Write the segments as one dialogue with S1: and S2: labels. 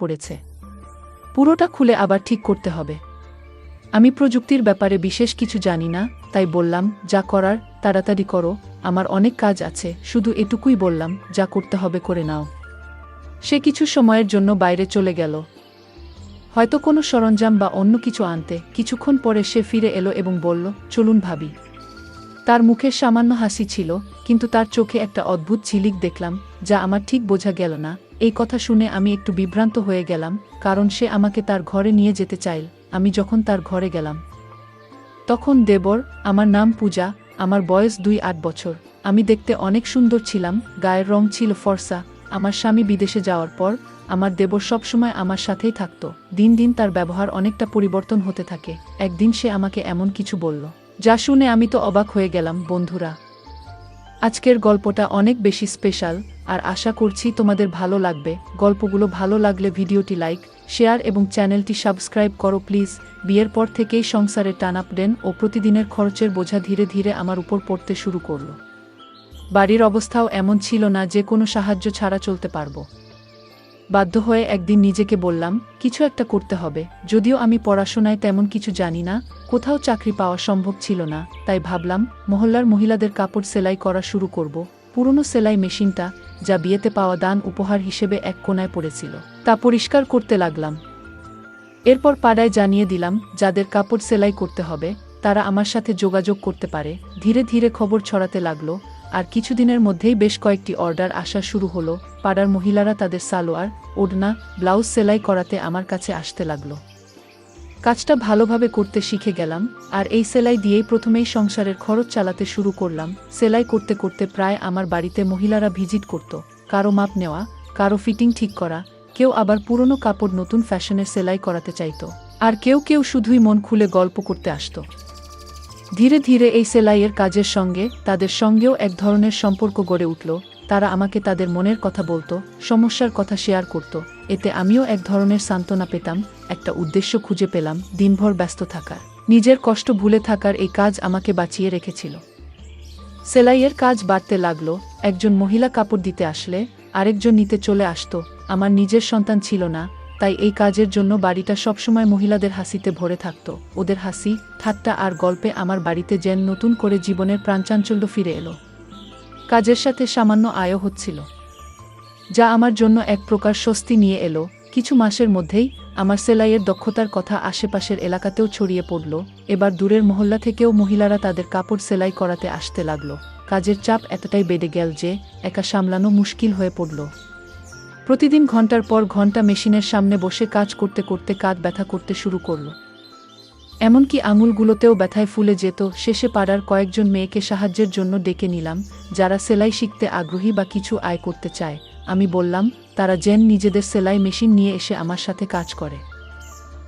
S1: পড়েছে। পুরোটা খুলে আবার ঠিক করতে হবে। আমি প্রযুক্তির ব্যাপারে বিশেষ কিছু জানি না, তাই বললাম, যা করার তাড়াতাড়ি করো, আমার অনেক কাজ আছে। শুধু এটুকুই বললাম, যা করতে হবে করে নাও। সে কিছু সময়ের জন্য বাইরে চলে গেল, হয়তো কোনো সরঞ্জাম বা অন্য কিছু আনতে। কিছুক্ষণ পরে সে ফিরে এলো এবং বলল, চলুন ভাবি। তার মুখে সামান্য হাসি ছিল, কিন্তু তার চোখে একটা অদ্ভুত ঝিলিক দেখলাম, যা আমার ঠিক বোঝা গেল না। এই কথা শুনে আমি একটু বিভ্রান্ত হয়ে গেলাম, কারণ সে আমাকে তার ঘরে নিয়ে যেতে চাইল। আমি যখন তার ঘরে গেলাম, তখন দেবর, আমার নাম পূজা, আমার বয়স 2-8 বছর। আমি দেখতে অনেক সুন্দর ছিলাম, গায়ের রং ছিল ফর্সা। আমার স্বামী বিদেশে যাওয়ার পর আমার দেবর সবসময় আমার সাথেই থাকত। দিন দিন তার ব্যবহার অনেকটা পরিবর্তন হতে থাকে। একদিন সে আমাকে এমন কিছু বলল, যা শুনে আমি তো অবাক হয়ে গেলাম। বন্ধুরা, আজকের গল্পটা অনেক বেশি স্পেশাল, আর আশা করছি তোমাদের ভালো লাগবে। গল্পগুলো ভালো লাগলে ভিডিওটি লাইক, শেয়ার এবং চ্যানেলটি সাবস্ক্রাইব করো প্লিজ। বিয়ের পর থেকেই সংসারে টানাপোড়েন ও প্রতিদিনের খরচের বোঝা ধীরে ধীরে আমার উপর পড়তে শুরু করলো। বাড়ির অবস্থাও এমন ছিল না যে কোনো সাহায্য ছাড়া চলতে পারবো। বাধ্য হয়ে একদিন নিজেকে বললাম, কিছু একটা করতে হবে। যদিও আমি পড়াশোনায় তেমন কিছু জানি না, কোথাও চাকরি পাওয়া সম্ভব ছিল না, তাই ভাবলাম মহল্লার মহিলাদের কাপড় সেলাই করা শুরু করব। পুরনো সেলাই মেশিনটা, যা বিয়েতে পাওয়া দান উপহার হিসেবে এক কোণায় পড়েছিল, তা পরিষ্কার করতে লাগলাম। এরপর পাড়ায় জানিয়ে দিলাম, যাদের কাপড় সেলাই করতে হবে তারা আমার সাথে যোগাযোগ করতে পারে। ধীরে ধীরে খবর ছড়াতে লাগলো, আর কিছুদিনের মধ্যেই বেশ কয়েকটি অর্ডার আসা শুরু হলো। পাড়ার মহিলারা তাদের সালোয়ার, ওড়না, ব্লাউজ সেলাই করাতে আমার কাছে আসতে লাগলো। কাজটা ভালোভাবে করতে শিখে গেলাম, আর এই সেলাই দিয়েই প্রথমেই সংসারের খরচ চালাতে শুরু করলাম। সেলাই করতে করতে প্রায় আমার বাড়িতে মহিলারা ভিজিট করত, কারো মাপ নেওয়া, কারো ফিটিং ঠিক করা, কেউ আবার পুরনো কাপড় নতুন ফ্যাশনের সেলাই করাতে চাইতো, আর কেউ কেউ শুধুই মন খুলে গল্প করতে আসতো। ধীরে ধীরে এই সেলাইয়ের কাজের সঙ্গে তাদের সঙ্গেও এক ধরনের সম্পর্ক গড়ে উঠল। তারা আমাকে তাদের মনের কথা বলতো, সমস্যার কথা শেয়ার করত। এতে আমিও এক ধরনের সান্ত্বনা পেতাম, একটা উদ্দেশ্য খুঁজে পেলাম। দিনভর ব্যস্ত থাকার, নিজের কষ্ট ভুলে থাকার এই কাজ আমাকে বাঁচিয়ে রেখেছিল। সেলাইয়ের কাজ বাড়তে লাগলো। একজন মহিলা কাপড় দিতে আসলে আরেকজন নিতে চলে আসতো। আমার নিজের সন্তান ছিল না, তাই এই কাজের জন্য বাড়িটা সবসময় মহিলাদের হাসিতে ভরে থাকত। ওদের হাসি, ঠাট্টা আর গল্পে আমার বাড়িতে যেন নতুন করে জীবনের প্রাণচাঞ্চল্য ফিরে এলো। কাজের সাথে সামান্য আয়ও হচ্ছিল, যা আমার জন্য এক প্রকার স্বস্তি নিয়ে এলো। কিছু মাসের মধ্যেই আমার সেলাইয়ের দক্ষতার কথা আশেপাশের এলাকাতেও ছড়িয়ে পড়ল। এবার দূরের মহল্লা থেকেও মহিলারা তাদের কাপড় সেলাই করাতে আসতে লাগলো। কাজের চাপ এতটাই বেড়ে গেল যে একা সামলানো মুশকিল হয়ে পড়ল। প্রতিদিন ঘন্টার পর ঘন্টা মেশিনের সামনে বসে কাজ করতে করতে কাঁধ ব্যথা করতে শুরু করল। এমনকি আঙুলগুলোতেও ব্যথায় ফুলে যেত। শেষে পাড়ার কয়েকজন মেয়েকে সাহায্যের জন্য ডেকে নিলাম, যারা সেলাই শিখতে আগ্রহী বা কিছু আয় করতে চায়। আমি বললাম, তারা যেন নিজেদের সেলাই মেশিন নিয়ে এসে আমার সাথে কাজ করে।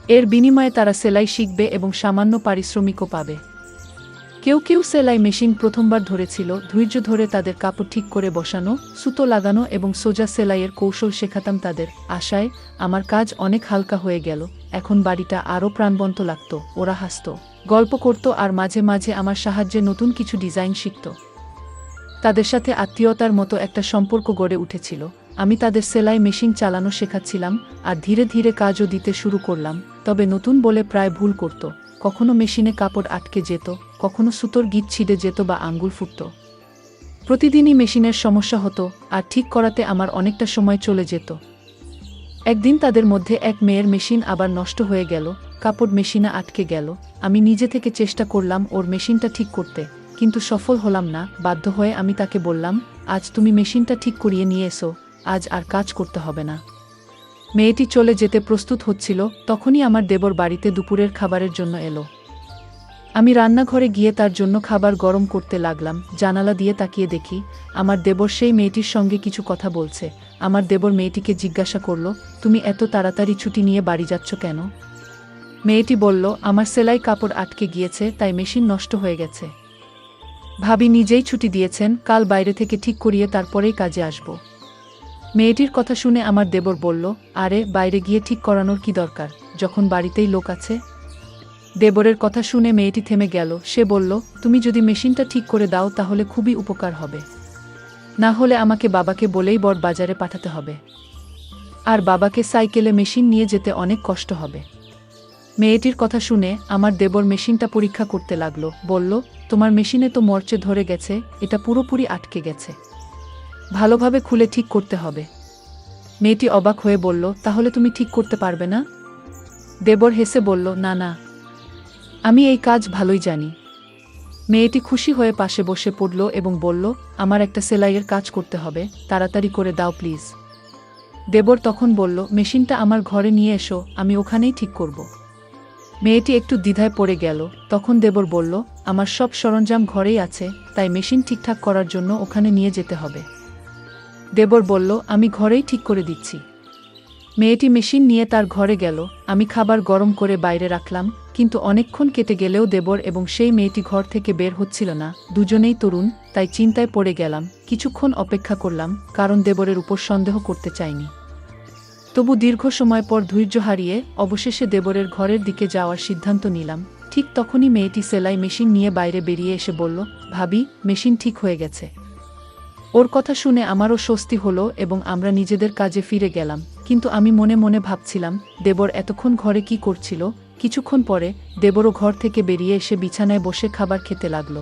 S1: এর বিনিময়ে তারা সেলাই শিখবে এবং সামান্য পারিশ্রমিকও পাবে। কেউ কেউ সেলাই মেশিন প্রথমবার ধরেছিল। ধৈর্য ধরে তাদের কাপড় ঠিক করে বসানো, সুতো লাগানো এবং সোজা সেলাইয়ের কৌশল শেখাতাম তাদের। আশায় আমার কাজ অনেক হালকা হয়ে গেল। এখন বাড়িটা আরও প্রাণবন্ত লাগত। ওরা হাসত, গল্প করত, আর মাঝে মাঝে আমার সাহায্যে নতুন কিছু ডিজাইন শিখত। তাদের সাথে আত্মীয়তার মতো একটা সম্পর্ক গড়ে উঠেছিল। আমি তাদের সেলাই মেশিন চালানো শেখাচ্ছিলাম, আর ধীরে ধীরে কাজও দিতে শুরু করলাম। তবে নতুন বলে প্রায় ভুল করত। কখনো মেশিনে কাপড় আটকে যেত, কখনো সুতোর গিঁট ছিঁড়ে যেত বা আঙ্গুল ফুটত। প্রতিদিনই মেশিনের সমস্যা হতো, আর ঠিক করাতে আমার অনেকটা সময় চলে যেত। একদিন তাদের মধ্যে এক মেয়ের মেশিন আবার নষ্ট হয়ে গেল, কাপড় মেশিনে আটকে গেল। আমি নিজে থেকে চেষ্টা করলাম ওর মেশিনটা ঠিক করতে, কিন্তু সফল হলাম না। বাধ্য হয়ে আমি তাকে বললাম, আজ তুমি মেশিনটা ঠিক করিয়ে নিয়ে এসো, আজ আর কাজ করতে হবে না। মেয়েটি চলে যেতে প্রস্তুত হচ্ছিল, তখনই আমার দেবর বাড়িতে দুপুরের খাবারের জন্য এলো। আমি রান্নাঘরে গিয়ে তার জন্য খাবার গরম করতে লাগলাম। জানালা দিয়ে তাকিয়ে দেখি আমার দেবর সেই মেয়েটির সঙ্গে কিছু কথা বলছে। আমার দেবর মেয়েটিকে জিজ্ঞাসা করল, তুমি এত তাড়াতাড়ি ছুটি নিয়ে বাড়ি যাচ্ছ কেন? মেয়েটি বলল, আমার সেলাই কাপড় আটকে গিয়েছে, তাই মেশিন নষ্ট হয়ে গেছে। ভাবি নিজেই ছুটি দিয়েছেন, কাল বাইরে থেকে ঠিক করিয়ে তারপরেই কাজে আসব। মেয়েটির কথা শুনে আমার দেবর বলল, আরে বাইরে গিয়ে ঠিক করানোর কি দরকার, যখন বাড়িতেই লোক আছে। দেবরের কথা শুনে মেয়েটি থেমে গেল। সে বলল, তুমি যদি মেশিনটা ঠিক করে দাও তাহলে খুবই উপকার হবে, না হলে আমাকে বাবাকে বলেই বড় বাজারে পাঠাতে হবে। আর বাবাকে সাইকেলে মেশিন নিয়ে যেতে অনেক কষ্ট হবে। মেয়েটির কথা শুনে আমার দেবর মেশিনটা পরীক্ষা করতে লাগলো, বলল, তোমার মেশিনে তো মরচে ধরে গেছে, এটা পুরোপুরি আটকে গেছে, ভালোভাবে খুলে ঠিক করতে হবে। মেয়েটি অবাক হয়ে বলল, তাহলে তুমি ঠিক করতে পারবে না? দেবর হেসে বলল, না না, আমি এই কাজ ভালোই জানি। মেয়েটি খুশি হয়ে পাশে বসে পড়ল এবং বলল, আমার একটা সেলাইয়ের কাজ করতে হবে, তাড়াতাড়ি করে দাও প্লিজ। দেবর তখন বলল, মেশিনটা আমার ঘরে নিয়ে এসো, আমি ওখানেই ঠিক করব। মেয়েটি একটু দ্বিধায় পড়ে গেল। তখন দেবর বলল, আমার সব সরঞ্জাম ঘরেই আছে, তাই মেশিন ঠিকঠাক করার জন্য ওখানে নিয়ে যেতে হবে। দেবর বলল, আমি ঘরেই ঠিক করে দিচ্ছি। মেয়েটি মেশিন নিয়ে তার ঘরে গেল। আমি খাবার গরম করে বাইরে রাখলাম, কিন্তু অনেকক্ষণ কেটে গেলেও দেবর এবং সেই মেয়েটি ঘর থেকে বের হচ্ছিল না। দুজনেই তরুণ, তাই চিন্তায় পড়ে গেলাম। কিছুক্ষণ অপেক্ষা করলাম, কারণ দেবরের উপর সন্দেহ করতে চাইনি। তবু দীর্ঘ সময় পর ধৈর্য হারিয়ে অবশেষে দেবরের ঘরের দিকে যাওয়ার সিদ্ধান্ত নিলাম। ঠিক তখনই মেয়েটি সেলাই মেশিন নিয়ে বাইরে বেরিয়ে এসে বলল, ভাবি, মেশিন ঠিক হয়ে গেছে। ওর কথা শুনে আমারও স্বস্তি হলো এবং আমরা নিজেদের কাজে ফিরে গেলাম। কিন্তু আমি মনে মনে ভাবছিলাম, দেবর এতক্ষণ ঘরে কি করছিল। কিছুক্ষণ পরে দেবরও ঘর থেকে বেরিয়ে এসে বিছানায় বসে খাবার খেতে লাগল।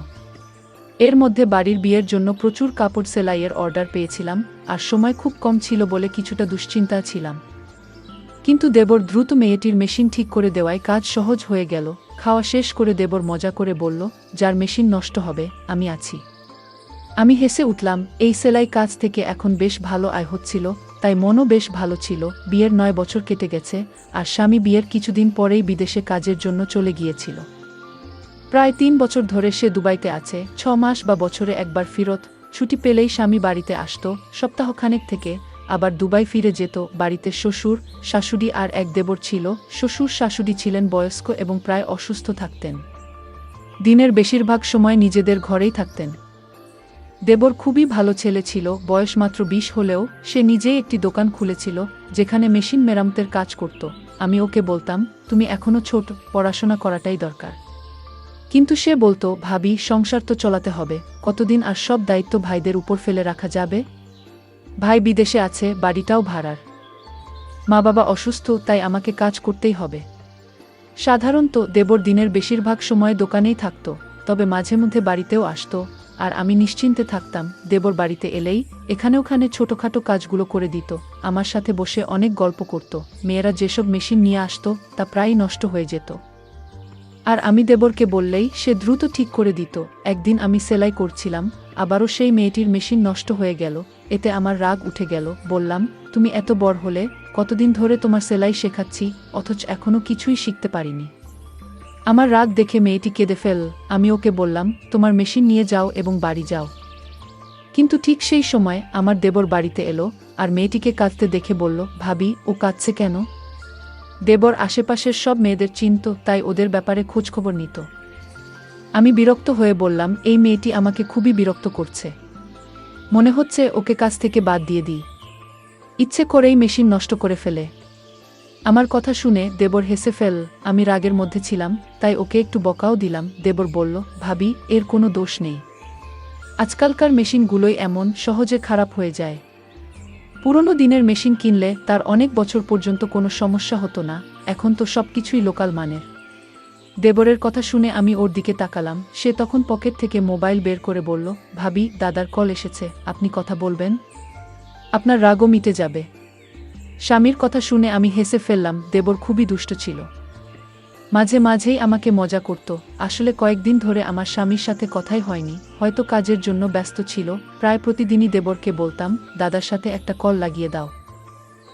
S1: এর মধ্যে বাড়ির বিয়ের জন্য প্রচুর কাপড় সেলাইয়ের অর্ডার পেয়েছিলাম, আর সময় খুব কম ছিল বলে কিছুটা দুশ্চিন্তা ছিলাম। কিন্তু দেবর দ্রুত মেয়েটির মেশিন ঠিক করে দেওয়ায় কাজ সহজ হয়ে গেল। খাওয়া শেষ করে দেবর মজা করে বলল, যার মেশিন নষ্ট হবে, আমি আছি। আমি হেসে উঠলাম। এই সেলাই কাজ থেকে এখন বেশ ভালো আয় হচ্ছিল, তাই মনও বেশ ভালো ছিল। বিয়ের 9 বছর কেটে গেছে, আর স্বামী বিয়ের কিছুদিন পরেই বিদেশে কাজের জন্য চলে গিয়েছিল। প্রায় 3 বছর ধরে সে দুবাইতে আছে। 6 মাস বা বছরে একবার ফিরত ছুটি পেলেই স্বামী বাড়িতে আসত। সপ্তাহখানেক থেকে আবার দুবাই ফিরে যেত। বাড়িতে শ্বশুর, শাশুড়ি আর এক দেবর ছিল। শ্বশুর শাশুড়ি ছিলেন বয়স্ক এবং প্রায় অসুস্থ থাকতেন। দিনের বেশিরভাগ সময় নিজেদের ঘরেই থাকতেন। দেবর খুবই ভালো ছেলে ছিল। বয়স মাত্র 20 হলেও সে নিজেই একটি দোকান খুলেছিল, যেখানে মেশিন মেরামতের কাজ করত। আমি ওকে বলতাম, তুমি এখনো ছোট, পড়াশোনা করাটাই দরকার। কিন্তু সে বলতো, ভাবি, সংসার তো চলাতে হবে, কতদিন আর সব দায়িত্ব ভাইদের উপর ফেলে রাখা যাবে? ভাই বিদেশে আছে, বাড়িটাও ভাড়ার। মা বাবা অসুস্থ, তাই আমাকে কাজ করতেই হবে। সাধারণত দেবর দিনের বেশিরভাগ সময় দোকানেই থাকত, তবে মাঝে মধ্যে বাড়িতেও আসত, আর আমি নিশ্চিন্তে থাকতাম। দেবর বাড়িতে এলেই এখানে ওখানে ছোটখাটো কাজগুলো করে দিত। আমার সাথে বসে অনেক গল্প করত। মেয়েরা যেসব মেশিন নিয়ে আসতো তা প্রায়ই নষ্ট হয়ে যেত, আর আমি দেবরকে বললেই সে দ্রুত ঠিক করে দিত। একদিন আমি সেলাই করছিলাম, আবারও সেই মেয়েটির মেশিন নষ্ট হয়ে গেল। এতে আমার রাগ উঠে গেল। বললাম, তুমি এত বড় হলে, কতদিন ধরে তোমার সেলাই শেখাচ্ছি, অথচ এখনো কিছুই শিখতে পারিনি। আমার রাগ দেখে মেয়েটি কেঁদে ফেল। আমি ওকে বললাম, তোমার মেশিন নিয়ে যাও এবং বাড়ি যাও। কিন্তু ঠিক সেই সময় আমার দেবর বাড়িতে এলো, আর মেয়েটিকে কাঁদতে দেখে বলল, ভাবি, ও কাঁদছে কেন? দেবর আশেপাশের সব মেয়েদের চিনত, তাই ওদের ব্যাপারে খোঁজখবর নিত। আমি বিরক্ত হয়ে বললাম, এই মেয়েটি আমাকে খুবই বিরক্ত করছে। মনে হচ্ছে ওকে কাজ থেকে বাদ দিয়ে দিই। ইচ্ছে করেই মেশিন নষ্ট করে ফেলে। আমার কথা শুনে দেবর হেসে ফেল। আমি রাগের মধ্যে ছিলাম, তাই ওকে একটু বকাও দিলাম। দেবর বলল, ভাবি, এর কোনো দোষ নেই। আজকালকার মেশিনগুলোই এমন, সহজে খারাপ হয়ে যায়। পুরনো দিনের মেশিন কিনলে তার অনেক বছর পর্যন্ত কোনো সমস্যা হতো না। এখন তো সবকিছুই লোকাল মানের। দেবরের কথা শুনে আমি ওর দিকে তাকালাম। সে তখন পকেট থেকে মোবাইল বের করে বলল, ভাবি, দাদার কল এসেছে, আপনি কথা বলবেন, আপনার রাগও মিটে যাবে। স্বামীর কথা শুনে আমি হেসে ফেললাম। দেবর খুবই দুষ্ট ছিল। মাঝে মাঝেই আমাকে মজা করত। আসলে কয়েকদিন ধরে আমার স্বামীর সাথে কথাই হয়নি, হয়তো কাজের জন্য ব্যস্ত ছিল। প্রায় প্রতিদিনই দেবরকে বলতাম, দাদার সাথে একটা কল লাগিয়ে দাও।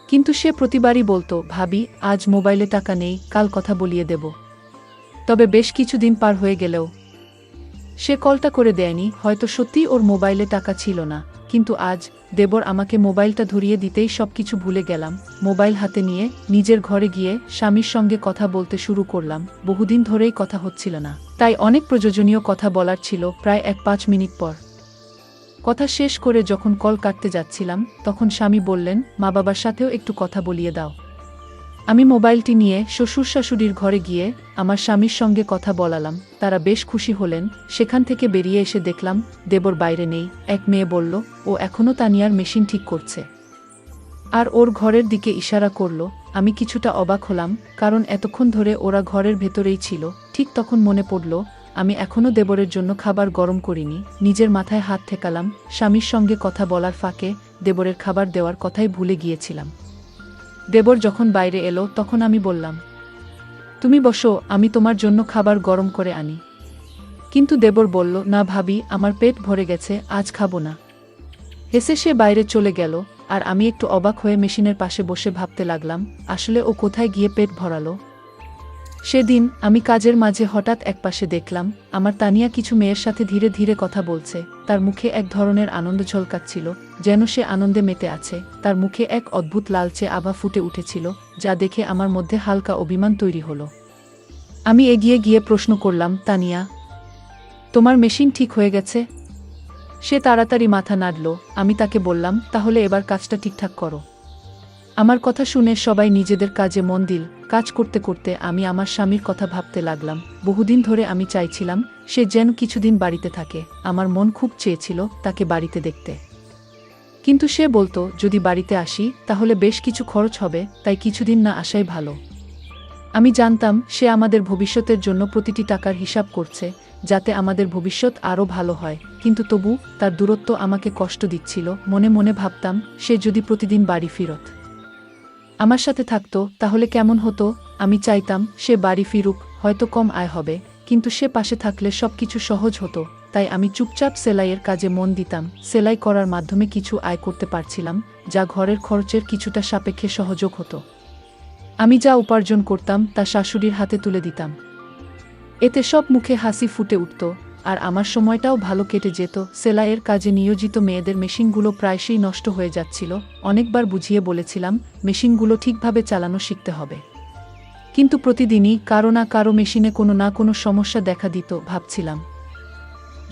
S1: কিন্তু সে প্রতিবারই বলতো, ভাবি, আজ মোবাইলে টাকা নেই, কাল কথা বলিয়ে দেব। তবে বেশ কিছুদিন পার হয়ে গেলেও সে কলটা করে দেয়নি। হয়তো সত্যিই ওর মোবাইলে টাকা ছিল না। কিন্তু আজ দেবর আমাকে মোবাইলটা ধরিয়ে দিতেই সবকিছু ভুলে গেলাম। মোবাইল হাতে নিয়ে নিজের ঘরে গিয়ে স্বামীর সঙ্গে কথা বলতে শুরু করলাম। বহুদিন ধরেই কথা হচ্ছিল না, তাই অনেক প্রয়োজনীয় কথা বলার ছিল। প্রায় 5 মিনিট পর কথা শেষ করে যখন কল কাটতে যাচ্ছিলাম, তখন স্বামী বললেন, মা বাবার সাথেও একটু কথা বলিয়ে দাও। আমি মোবাইলটি নিয়ে শ্বশুর শাশুড়ির ঘরে গিয়ে আমার স্বামীর সঙ্গে কথা বলালাম। তারা বেশ খুশি হলেন। সেখান থেকে বেরিয়ে এসে দেখলাম দেবর বাইরে নেই। এক মেয়ে বলল, ও এখনও তানিয়ার মেশিন ঠিক করছে। আর ওর ঘরের দিকে ইশারা করল। আমি কিছুটা অবাক হলাম, কারণ এতক্ষণ ধরে ওরা ঘরের ভেতরেই ছিল। ঠিক তখন মনে পড়ল আমি এখনও দেবরের জন্য খাবার গরম করিনি। নিজের মাথায় হাত ঠেকালাম। স্বামীর সঙ্গে কথা বলার ফাঁকে দেবরের খাবার দেওয়ার কথাই ভুলে গিয়েছিলাম। দেবর যখন বাইরে এলো তখন আমি বললাম, তুমি বসো, আমি তোমার জন্য খাবার গরম করে আনি। কিন্তু দেবর বলল, না ভাবি, আমার পেট ভরে গেছে, আজ খাবো না। হেসে সে বাইরে চলে গেল। আর আমি একটু অবাক হয়ে মেশিনের পাশে বসে ভাবতে লাগলাম, আসলে ও কোথায় গিয়ে পেট ভরালো। সেদিন আমি কাজের মাঝে হঠাৎ একপাশে দেখলাম আমার তানিয়া কিছু মেয়ের সাথে ধীরে ধীরে কথা বলছে। তার মুখে এক ধরনের আনন্দ ঝলকাচ্ছিল, যেন সে আনন্দে মেতে আছে। তার মুখে এক অদ্ভুত লালচে আভা ফুটে উঠেছিল, যা দেখে আমার মধ্যে হালকা অভিমান তৈরি হলো। আমি এগিয়ে গিয়ে প্রশ্ন করলাম, তানিয়া, তোমার মেশিন ঠিক হয়ে গেছে? সে তাড়াতাড়ি মাথা নাড়ল। আমি তাকে বললাম, তাহলে এবার কাজটা ঠিকঠাক করো। আমার কথা শুনে সবাই নিজেদের কাজে মন দিল। কাজ করতে করতে আমি আমার স্বামীর কথা ভাবতে লাগলাম। বহুদিন ধরে আমি চাইছিলাম সে যেন কিছুদিন বাড়িতে থাকে। আমার মন খুব চেয়েছিল তাকে বাড়িতে দেখতে, কিন্তু সে বলতো যদি বাড়িতে আসি তাহলে বেশ কিছু খরচ হবে, তাই কিছুদিন না আসাই ভালো। আমি জানতাম সে আমাদের ভবিষ্যতের জন্য প্রতিটি টাকার হিসাব করছে, যাতে আমাদের ভবিষ্যৎ আরও ভালো হয়। কিন্তু তবু তার দূরত্ব আমাকে কষ্ট দিচ্ছিল। মনে মনে ভাবতাম, সে যদি প্রতিদিন বাড়ি ফিরত আমার সাথে থাকতো তাহলে কেমন হতো। আমি চাইতাম সে বাড়ি ফিরুক, হয়তো কম আয় হবে, কিন্তু সে পাশে থাকলে সবকিছু সহজ হতো। তাই আমি চুপচাপ সেলাইয়ের কাজে মন দিতাম। সেলাই করার মাধ্যমে কিছু আয় করতে পারছিলাম, যা ঘরের খরচের কিছুটা সাপেক্ষে সহযোগ হতো। আমি যা উপার্জন করতাম তা শাশুড়ির হাতে তুলে দিতাম। এতে সব মুখে হাসি ফুটে উঠত, আর আমার সময়টাও ভালো কেটে যেত। সেলাইয়ের কাজে নিয়োজিত মেয়েদের মেশিনগুলো প্রায়শই নষ্ট হয়ে যাচ্ছিল। অনেকবার বুঝিয়ে বলেছিলাম মেশিনগুলো ঠিকভাবে চালানো শিখতে হবে, কিন্তু প্রতিদিনই কারো না কারো মেশিনে কোনো না কোনো সমস্যা দেখা দিত। ভাবছিলাম,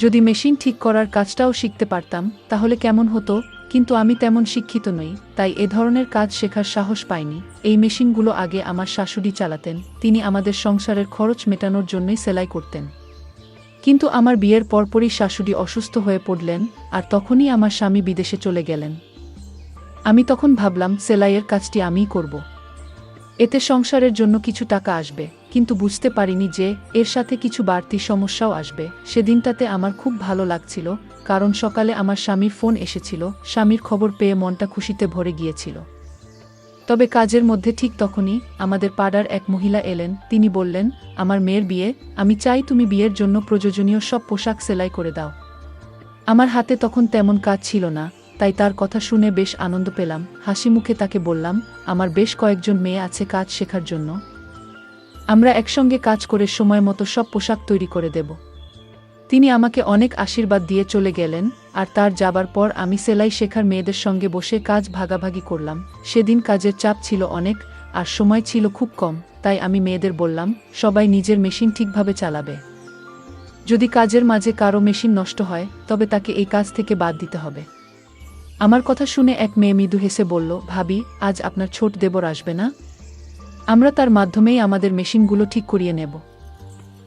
S1: যদি মেশিন ঠিক করার কাজটাও শিখতে পারতাম তাহলে কেমন হতো। কিন্তু আমি তেমন শিক্ষিত নই, তাই এ ধরনের কাজ শেখার সাহস পাইনি। এই মেশিনগুলো আগে আমার শাশুড়ি চালাতেন। তিনি আমাদের সংসারের খরচ মেটানোর জন্যই সেলাই করতেন। কিন্তু আমার বিয়ের পরপরই শাশুড়ি অসুস্থ হয়ে পড়লেন, আর তখনই আমার স্বামী বিদেশে চলে গেলেন। আমি তখন ভাবলাম সেলাইয়ের কাজটি আমিই করব। এতে সংসারের জন্য কিছু টাকা আসবে, কিন্তু বুঝতে পারিনি যে এর সাথে কিছু বাড়তি সমস্যাও আসবে। সেদিনটাতে আমার খুব ভালো লাগছিল, কারণ সকালে আমার স্বামীর ফোন এসেছিল। স্বামীর খবর পেয়ে মনটা খুশিতে ভরে গিয়েছিল। তবে কাজের মধ্যে ঠিক তখনই আমাদের পাড়ার এক মহিলা এলেন। তিনি বললেন, আমার মেয়ের বিয়ে, আমি চাই তুমি বিয়ের জন্য প্রয়োজনীয় সব পোশাক সেলাই করে দাও। আমার হাতে তখন তেমন কাজ ছিল না, তাই তার কথা শুনে বেশ আনন্দ পেলাম। হাসি মুখে তাকে বললাম, আমার বেশ কয়েকজন মেয়ে আছে কাজ শেখার জন্য, আমরা একসঙ্গে কাজ করে সময় মতো সব পোশাক তৈরি করে দেব। তিনি আমাকে অনেক আশীর্বাদ দিয়ে চলে গেলেন, আর তার যাবার পর আমি সেলাই শেখার মেয়েদের সঙ্গে বসে কাজ ভাগাভাগি করলাম। সেদিন কাজের চাপ ছিল অনেক, আর সময় ছিল খুব কম। তাই আমি মেয়েদের বললাম, সবাই নিজের মেশিন ঠিকভাবে চালাবে। যদি কাজের মাঝে কারো মেশিন নষ্ট হয় তবে তাকে এই কাজ থেকে বাদ দিতে হবে। আমার কথা শুনে এক মেয়ে মৃদু হেসে বলল, ভাবি, আজ আপনার ছোট দেবর আসবে না? আমরা তার মাধ্যমেই আমাদের মেশিনগুলো ঠিক করিয়ে নেব।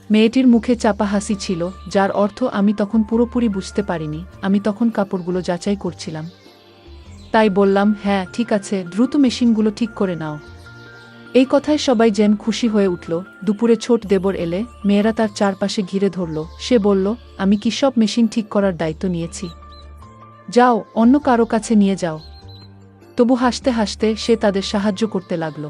S1: মেয়েটির মুখে চাপা হাসি ছিল, যার অর্থ আমি তখন পুরোপুরি বুঝতে পারিনি। আমি তখন কাপড়গুলো যাচাই করছিলাম, তাই বললাম, হ্যাঁ ঠিক আছে, দ্রুত মেশিনগুলো ঠিক করে নাও। এই কথায় সবাই যেন খুশি হয়ে উঠল। দুপুরে ছোট দেবর এলে মেয়েরা তার চারপাশে ঘিরে ধরল। সে বলল, আমি কি সব মেশিন ঠিক করার দায়িত্ব নিয়েছি? যাও, অন্য কারো কাছে নিয়ে যাও। তবু হাসতে হাসতে সে তাদের সাহায্য করতে লাগল।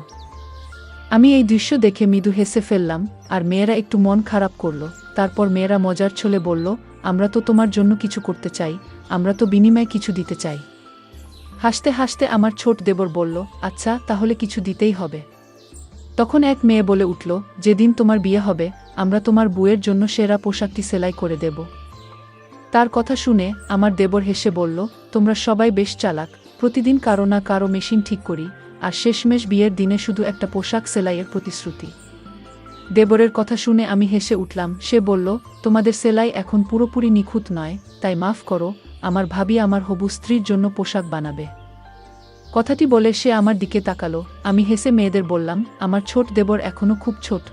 S1: আমি এই দৃশ্য দেখে মৃদু হেসে ফেললাম, আর মেয়েরা একটু মন খারাপ করল। তারপর মেয়েরা মজার ছলে বলল, আমরা তো তোমার জন্য কিছু করতে চাই, আমরা তো বিনিময়ে কিছু দিতে চাই। হাসতে হাসতে আমার ছোট দেবর বলল, আচ্ছা তাহলে কিছু দিতেই হবে। তখন এক মেয়ে বলে উঠল, যেদিন তোমার বিয়ে হবে আমরা তোমার বউয়ের জন্য সেরা পোশাকটি সেলাই করে দেব। তার কথা শুনে আমার দেবর হেসে বলল, তোমরা সবাই বেশ চালাক, প্রতিদিন কারো না কারো মেশিন ঠিক করি, আর শেষমেশ বিয়ের দিনে শুধু একটা পোশাক সেলাইয়ের প্রতিশ্রুতি। দেবরের কথা শুনে আমি হেসে উঠলাম। সে বলল, তোমাদের সেলাই এখন পুরোপুরি নিখুঁত নয়, তাই মাফ করো, আমার ভাবি আমার হবু স্ত্রীর জন্য পোশাক বানাবে। কথাটি বলে সে আমার দিকে তাকালো। আমি হেসে মেয়েদের বললাম, আমার ছোট দেবর এখনো খুব ছোট।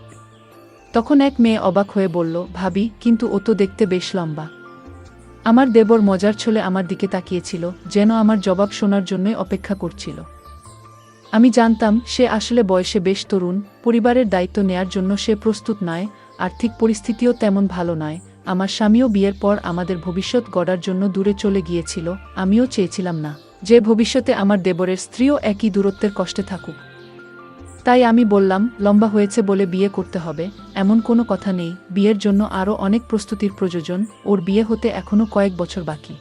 S1: তখন এক মেয়ে অবাক হয়ে বলল, ভাবি, কিন্তু ও তো দেখতে বেশ লম্বা। আমার দেবর মজার ছলে আমার দিকে তাকিয়েছিল, যেন আমার জবাব শোনার জন্যই অপেক্ষা করছিল। আমি জানতাম সে আসলে বয়সে বেশ তরুণ, পরিবারের দায়িত্ব নেয়ার জন্য সে প্রস্তুত নয়, আর্থিক পরিস্থিতিও তেমন ভালো নয়। আমার স্বামীও বিয়ের পর আমাদের ভবিষ্যৎ গড়ার জন্য দূরে চলে গিয়েছিল, আমিও চেয়েছিলাম না যে ভবিষ্যতে আমার দেবরের স্ত্রীও একই দূরত্বের কষ্টে থাকুক। তাই আমি বললাম, লম্বা হয়েছে বলে বিয়ে করতে হবে এমন কোনো কথা নেই, বিয়ের জন্য আরও অনেক প্রস্তুতির প্রয়োজন, ওর বিয়ে হতে এখনও কয়েক বছর বাকি।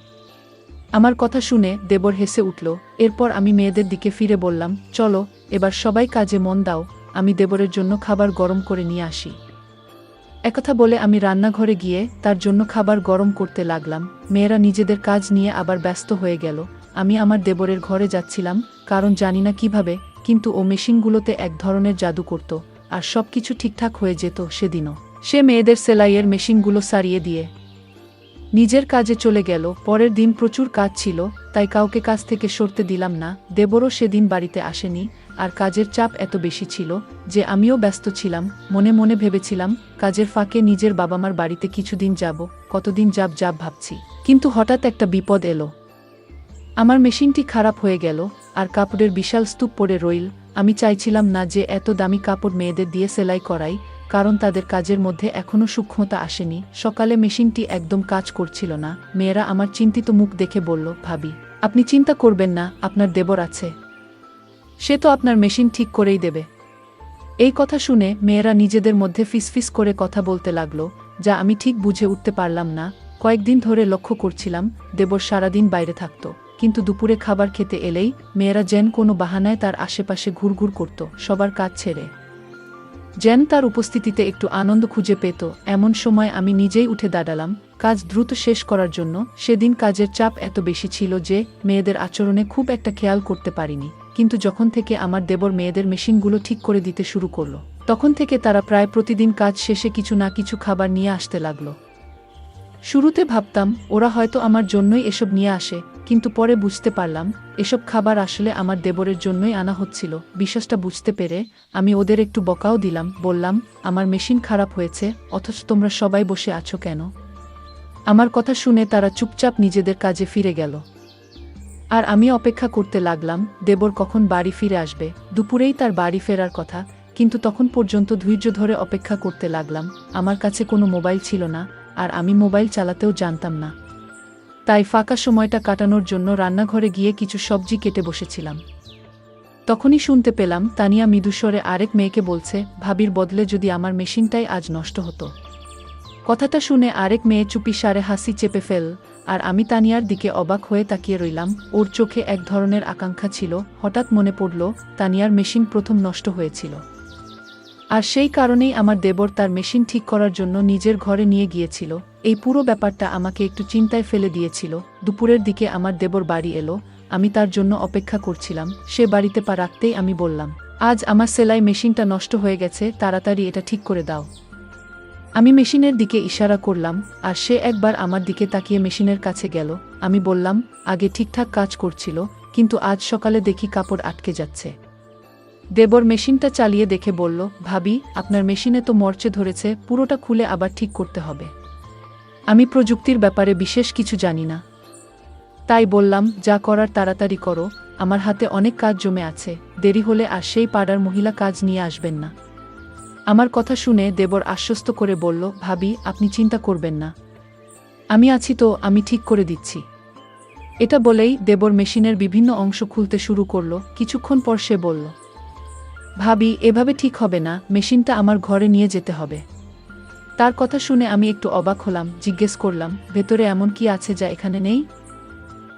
S1: আমার কথা শুনে দেবর হেসে উঠল। এরপর আমি মেয়েদের দিকে ফিরে বললাম, চলো এবার সবাই কাজে মন দাও, আমি দেবরের জন্য খাবার গরম করে নিয়ে আসি। একথা বলে আমি রান্নাঘরে গিয়ে তার জন্য খাবার গরম করতে লাগলাম। মেয়েরা নিজেদের কাজ নিয়ে আবার ব্যস্ত হয়ে গেল। আমি আমার দেবরের ঘরে যাচ্ছিলাম, কারণ জানি না কিভাবে, কিন্তু ও মেশিনগুলোতে এক ধরনের জাদু করত, আর সব কিছু ঠিকঠাক হয়ে যেত। সেদিনও সে মেয়েদের সেলাইয়ের মেশিনগুলো সারিয়ে দিয়ে নিজের কাজে চলে গেল। পরের দিন প্রচুর কাজ ছিল, তাই কাউকে কাজ থেকে সরতে দিলাম না। দেবরও সেদিন বাড়িতে আসেনি, আর কাজের চাপ এত বেশি ছিল যে আমিও ব্যস্ত ছিলাম। মনে মনে ভেবেছিলাম কাজের ফাঁকে নিজের বাবা-মার বাড়িতে কিছুদিন যাব, কতদিন যাব ভাবছি। কিন্তু হঠাৎ একটা বিপদ এলো। আমার মেশিনটি খারাপ হয়ে গেল, আর কাপড়ের বিশাল স্তূপ পড়ে রইল। আমি চাইছিলাম না যে এত দামি কাপড় মেয়েদের দিয়ে সেলাই করাই, কারণ তাদের কাজের মধ্যে এখনও সূক্ষ্মতা আসেনি। সকালে মেশিনটি একদম কাজ করছিল না। মেয়েরা আমার চিন্তিত মুখ দেখে বলল, ভাবি আপনি চিন্তা করবেন না, আপনার দেবর আছে, সে তো আপনার মেশিন ঠিক করেই দেবে। এই কথা শুনে মেয়েরা নিজেদের মধ্যে ফিসফিস করে কথা বলতে লাগলো, যা আমি ঠিক বুঝে উঠতে পারলাম না। কয়েকদিন ধরে লক্ষ্য করছিলাম দেবর সারাদিন বাইরে থাকত, কিন্তু দুপুরে খাবার খেতে এলেই মেয়েরা যেন কোনো বাহানায় তার আশেপাশে ঘুরঘুর করত, সবার কাজ ছেড়ে যেন তার উপস্থিতিতে একটু আনন্দ খুঁজে পেত। এমন সময় আমি নিজেই উঠে দাঁড়ালাম কাজ দ্রুত শেষ করার জন্য। সেদিন কাজের চাপ এত বেশি ছিল যে মেয়েদের আচরণে খুব একটা খেয়াল করতে পারিনি, কিন্তু যখন থেকে আমার দেবর মেয়েদের মেশিনগুলো ঠিক করে দিতে শুরু করলো, তখন থেকে তারা প্রায় প্রতিদিন কাজ শেষে কিছু না কিছু খাবার নিয়ে আসতে লাগলো। শুরুতে ভাবতাম ওরা হয়তো আমার জন্যই এসব নিয়ে আসে, কিন্তু পরে বুঝতে পারলাম এসব খাবার আসলে আমার দেবরের জন্যই আনা হচ্ছিল। বিশ্বাসটা বুঝতে পেরে আমি ওদের একটু বকাও দিলাম, বললাম, আমার মেশিন খারাপ হয়েছে, অথচ তোমরা সবাই বসে আছো কেন? আমার কথা শুনে তারা চুপচাপ নিজেদের কাজে ফিরে গেল, আর আমি অপেক্ষা করতে লাগলাম দেবর কখন বাড়ি ফিরে আসবে। দুপুরেই তার বাড়ি ফেরার কথা, কিন্তু তখন পর্যন্ত ধৈর্য ধরে অপেক্ষা করতে লাগলাম। আমার কাছে কোনো মোবাইল ছিল না, আর আমি মোবাইল চালাতেও জানতাম না, তাই ফাঁকা সময়টা কাটানোর জন্য রান্নাঘরে গিয়ে কিছু সবজি কেটে বসেছিলাম। তখনই শুনতে পেলাম তানিয়া মৃদুস্বরে আরেক মেয়েকে বলছে, ভাবির বদলে যদি আমার মেশিনটাই আজ নষ্ট হতো। কথাটা শুনে আরেক মেয়ে চুপিসারে হাসি চেপে ফেল, আর আমি তানিয়ার দিকে অবাক হয়ে তাকিয়ে রইলাম। ওর চোখে এক ধরনের আকাঙ্ক্ষা ছিল। হঠাৎ মনে পড়ল তানিয়ার মেশিন প্রথম নষ্ট হয়েছিল, আর সেই কারণেই আমার দেবর তার মেশিন ঠিক করার জন্য নিজের ঘরে নিয়ে গিয়েছিল। এই পুরো ব্যাপারটা আমাকে একটু চিন্তায় ফেলে দিয়েছিল। দুপুরের দিকে আমার দেবর বাড়ি এলো, আমি তার জন্য অপেক্ষা করছিলাম। সে বাড়িতে পা রাখতেই আমি বললাম, আজ আমার সেলাই মেশিনটা নষ্ট হয়ে গেছে, তাড়াতাড়ি এটা ঠিক করে দাও। আমি মেশিনের দিকে ইশারা করলাম, আর সে একবার আমার দিকে তাকিয়ে মেশিনের কাছে গেল। আমি বললাম, আগে ঠিকঠাক কাজ করছিল, কিন্তু আজ সকালে দেখি কাপড় আটকে যাচ্ছে। দেবর মেশিনটা চালিয়ে দেখে বলল, ভাবি আপনার মেশিনে তো মরচে ধরেছে, পুরোটা খুলে আবার ঠিক করতে হবে। আমি প্রযুক্তির ব্যাপারে বিশেষ কিছু জানি না, তাই বললাম, যা করার তাড়াতাড়ি করো, আমার হাতে অনেক কাজ জমে আছে, দেরি হলে আর সেই পাড়ার মহিলা কাজ নিয়ে আসবেন না। আমার কথা শুনে দেবর আশ্বস্ত করে বলল, ভাবি আপনি চিন্তা করবেন না, আমি আছি তো, আমি ঠিক করে দিচ্ছি। এটা বলেই দেবর মেশিনের বিভিন্ন অংশ খুলতে শুরু করলো। কিছুক্ষণ পর সে বলল, ভাবি এভাবে ঠিক হবে না, মেশিনটা আমার ঘরে নিয়ে যেতে হবে। তার কথা শুনে আমি একটু অবাক হলাম। জিজ্ঞেস করলাম, ভেতরে এমন কি আছে যা এখানে নেই?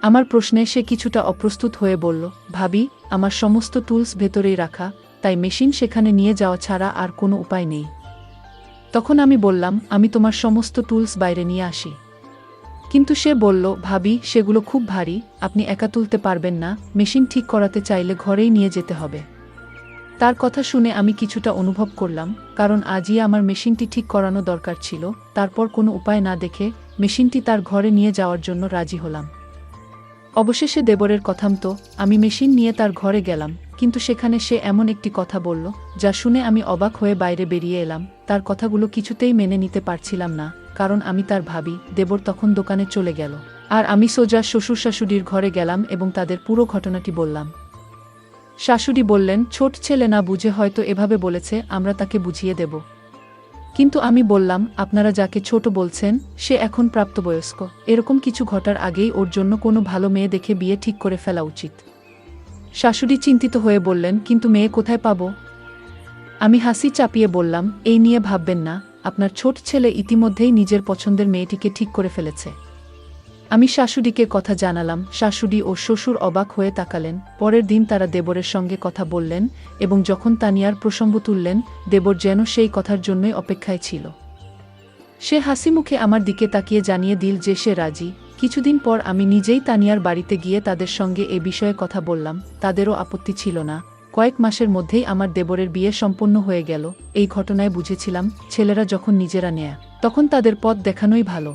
S1: আমার প্রশ্নে সে কিছুটা অপ্রস্তুত হয়ে বলল, ভাবি আমার সমস্ত টুলস ভেতরেই রাখা, তাই মেশিন সেখানে নিয়ে যাওয়া ছাড়া আর কোনো উপায় নেই। তখন আমি বললাম, আমি তোমার সমস্ত টুলস বাইরে নিয়ে আসি। কিন্তু সে বলল, ভাবি সেগুলো খুব ভারী, আপনি একা তুলতে পারবেন না, মেশিন ঠিক করাতে চাইলে ঘরেই নিয়ে যেতে হবে। তার কথা শুনে আমি কিছুটা অনুভব করলাম, কারণ আজই আমার মেশিনটি ঠিক করানো দরকার ছিল। তারপর কোনো উপায় না দেখে মেশিনটি তার ঘরে নিয়ে যাওয়ার জন্য রাজি হলাম। অবশেষে দেবরের কথামতো আমি মেশিন নিয়ে তার ঘরে গেলাম, কিন্তু সেখানে সে এমন একটি কথা বলল যা শুনে আমি অবাক হয়ে বাইরে বেরিয়ে এলাম। তার কথাগুলো কিছুতেই মেনে নিতে পারছিলাম না, কারণ আমি তার ভাবি। দেবর তখন দোকানে চলে গেল, আর আমি সোজা শ্বশুর শাশুড়ির ঘরে গেলাম এবং তাদের পুরো ঘটনাটি বললাম। শাশুড়ি বললেন, ছোট ছেলে না বুঝে হয়তো এভাবে বলেছে, আমরা তাকে বুঝিয়ে দেব। কিন্তু আমি বললাম, আপনারা যাকে ছোট বলছেন সে এখন প্রাপ্তবয়স্ক, এরকম কিছু ঘটার আগেই ওর জন্য কোনো ভালো মেয়ে দেখে বিয়ে ঠিক করে ফেলা উচিত। শাশুড়ি চিন্তিত হয়ে বললেন, কিন্তু মেয়ে কোথায় পাব? আমি হাসি চাপিয়ে বললাম, এই নিয়ে ভাববেন না, আপনার ছোট ছেলে ইতিমধ্যেই নিজের পছন্দের মেয়েটিকে ঠিক করে ফেলেছে। আমি শাশুড়িকে কথা জানালাম। শাশুড়ি ও শ্বশুর অবাক হয়ে তাকালেন। পরের দিন তারা দেবরের সঙ্গে কথা বললেন এবং যখন তানিয়ার প্রসঙ্গ তুললেন, দেবর যেন সেই কথার জন্যই অপেক্ষায় ছিল। সে হাসি মুখে আমার দিকে তাকিয়ে জানিয়ে দিল যে সে রাজি। কিছুদিন পর আমি নিজেই তানিয়ার বাড়িতে গিয়ে তাদের সঙ্গে এ বিষয়ে কথা বললাম। তাদেরও আপত্তি ছিল না। কয়েক মাসের মধ্যেই আমার দেবরের বিয়ে সম্পন্ন হয়ে গেল। এই ঘটনায় বুঝেছিলাম, ছেলেরা যখন নিজেরা নেয় তখন তাদের পথ দেখানোই ভালো।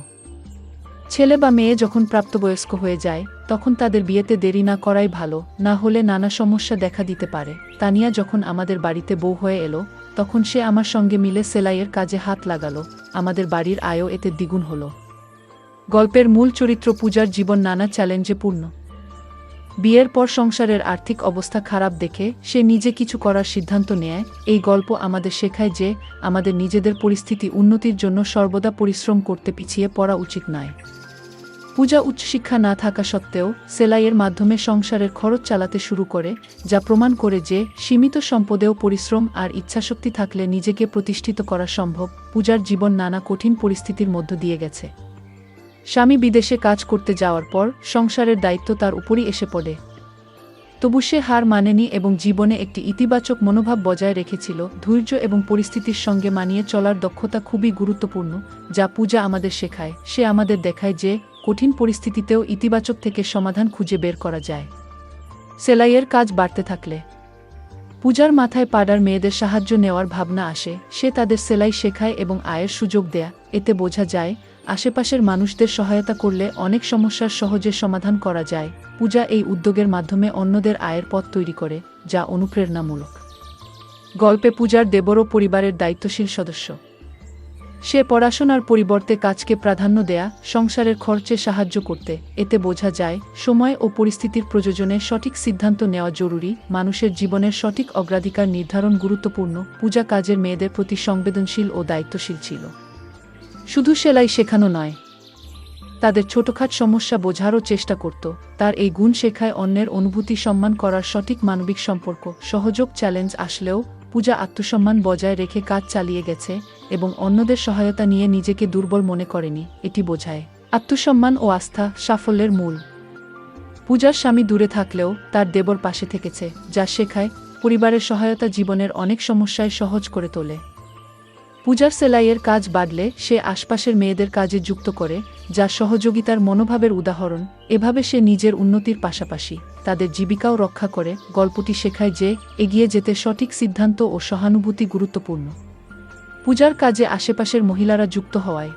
S1: ছেলে বা মেয়ে যখন প্রাপ্তবয়স্ক হয়ে যায় তখন তাদের বিয়েতে দেরি না করাই ভালো, না হলে নানা সমস্যা দেখা দিতে পারে। তানিয়া যখন আমাদের বাড়িতে বউ হয়ে এলো তখন সে আমার সঙ্গে মিলে সেলাইয়ের কাজে হাত লাগালো। আমাদের বাড়ির আয়ও এতে দ্বিগুণ হলো। গল্পের মূল চরিত্র পূজার জীবন নানা চ্যালেঞ্জে পূর্ণ। বিয়ের পর সংসারের আর্থিক অবস্থা খারাপ দেখে সে নিজে কিছু করার সিদ্ধান্ত নেয়। এই গল্প আমাদের শেখায় যে আমাদের নিজেদের পরিস্থিতি উন্নতির জন্য সর্বদা পরিশ্রম করতে পিছিয়ে পড়া উচিত নয়। পূজা উচ্চশিক্ষা না থাকা সত্ত্বেও সেলাইয়ের মাধ্যমে সংসারের খরচ চালাতে শুরু করে, যা প্রমাণ করে যে সীমিত সম্পদেও পরিশ্রম আর ইচ্ছাশক্তি থাকলে নিজেকে প্রতিষ্ঠিত করা সম্ভব। পূজার জীবন নানা কঠিন পরিস্থিতির মধ্য দিয়ে গেছে। স্বামী বিদেশে কাজ করতে যাওয়ার পর সংসারের দায়িত্ব তার উপরই এসে পড়ে। তবু সে হার মানেনি এবং জীবনে একটি ইতিবাচক মনোভাব বজায় রেখেছিল। ধৈর্য এবং পরিস্থিতির সঙ্গে মানিয়ে চলার দক্ষতা খুবই গুরুত্বপূর্ণ, যা পূজা আমাদের শেখায়। সে আমাদের দেখায় যে কঠিন পরিস্থিতিতেও ইতিবাচক থেকে সমাধান খুঁজে বের করা যায়। সেলাইয়ের কাজ বাড়তে থাকলে পূজার মাথায় পাড়ার মেয়েদের সাহায্য নেওয়ার ভাবনা আসে। সে তাদের সেলাই শেখায় এবং আয়ের সুযোগ দেয়। এতে বোঝা যায় আশেপাশের মানুষদের সহায়তা করলে অনেক সমস্যার সহজে সমাধান করা যায়। পূজা এই উদ্যোগের মাধ্যমে অন্যদের আয়ের পথ তৈরি করে, যা অনুপ্রেরণামূলক। গল্পে পূজার দেবরও পরিবারের দায়িত্বশীল সদস্য। সে পড়াশোনার পরিবর্তে কাজকে প্রাধান্য দেয়া, সংসারের খরচে সাহায্য করতে। এতে বোঝা যায় সময় ও পরিস্থিতির প্রয়োজনে সঠিক সিদ্ধান্ত নেওয়া জরুরি। মানুষের জীবনের সঠিক অগ্রাধিকার নির্ধারণ গুরুত্বপূর্ণ। পূজা কাজের মেয়েদের প্রতি সংবেদনশীল ও দায়িত্বশীল ছিল। শুধু সেলাই শেখানো নয়, তাদের ছোটখাট সমস্যা বোঝারও চেষ্টা করত। তার এই গুণ শেখায় অন্যের অনুভূতি সম্মান করার সঠিক মানবিক সম্পর্ক। সহযোগ চ্যালেঞ্জ আসলেও পূজা আত্মসম্মান বজায় রেখে কাজ চালিয়ে গেছে এবং অন্যদের সহায়তা নিয়ে নিজেকে দুর্বল মনে করেনি। এটি বোঝায় আত্মসম্মান ও আস্থা সাফল্যের মূল। পূজার স্বামী দূরে থাকলেও তার দেবর পাশে থেকেছে, যা শেখায় পরিবারের সহায়তা জীবনের অনেক সমস্যায় সহজ করে তোলে। পূজার সেলাইয়ের কাজ বাড়লে সে আশপাশের মেয়েদের কাজে যুক্ত করে, যা সহযোগিতার মনোভাবের উদাহরণ। এভাবে সে নিজের উন্নতির পাশাপাশি তাদের জীবিকাও রক্ষা করে। গল্পটি শেখায় যে এগিয়ে যেতে সঠিক সিদ্ধান্ত ও সহানুভূতি গুরুত্বপূর্ণ। পূজার কাজে আশেপাশের মহিলারা যুক্ত হওয়ায়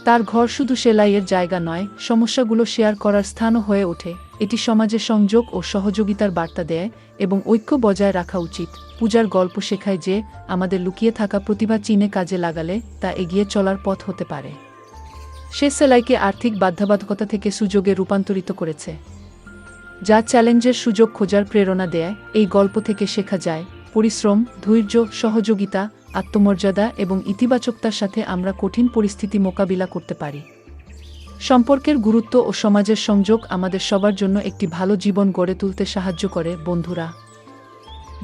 S1: তার ঘর শুধু সেলাইয়ের জায়গা নয়, সমস্যাগুলো শেয়ার করার স্থানও হয়ে ওঠে। এটি সমাজে সংযোগ ও সহযোগিতার বার্তা দেয় এবং ঐক্য বজায় রাখা উচিত। পূজার গল্প শেখায় যে আমাদের লুকিয়ে থাকা প্রতিভা চিনে কাজে লাগালে তা এগিয়ে চলার পথ হতে পারে। সে সেলাইকে আর্থিক বাধ্যবাধকতা থেকে সুযোগে রূপান্তরিত করেছে, যা চ্যালেঞ্জের সুযোগ খোঁজার প্রেরণা দেয়। এই গল্প থেকে শেখা যায় পরিশ্রম, ধৈর্য, সহযোগিতা, আত্মমর্যাদা এবং ইতিবাচকতার সাথে আমরা কঠিন পরিস্থিতি মোকাবিলা করতে পারি। সম্পর্কের গুরুত্ব ও সমাজের সংযোগ আমাদের সবার জন্য একটি ভালো জীবন গড়ে তুলতে সাহায্য করে। বন্ধুরা,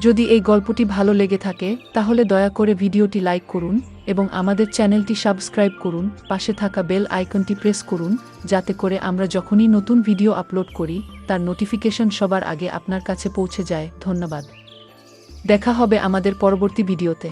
S1: যদি এই গল্পটি ভালো লেগে থাকে তাহলে দয়া করে ভিডিওটি লাইক করুন এবং আমাদের চ্যানেলটি সাবস্ক্রাইব করুন। পাশে থাকা বেল আইকনটি প্রেস করুন, যাতে করে আমরা যখনই নতুন ভিডিও আপলোড করি তার নোটিফিকেশন সবার আগে আপনার কাছে পৌঁছে যায়। ধন্যবাদ। দেখা হবে আমাদের পরবর্তী ভিডিওতে।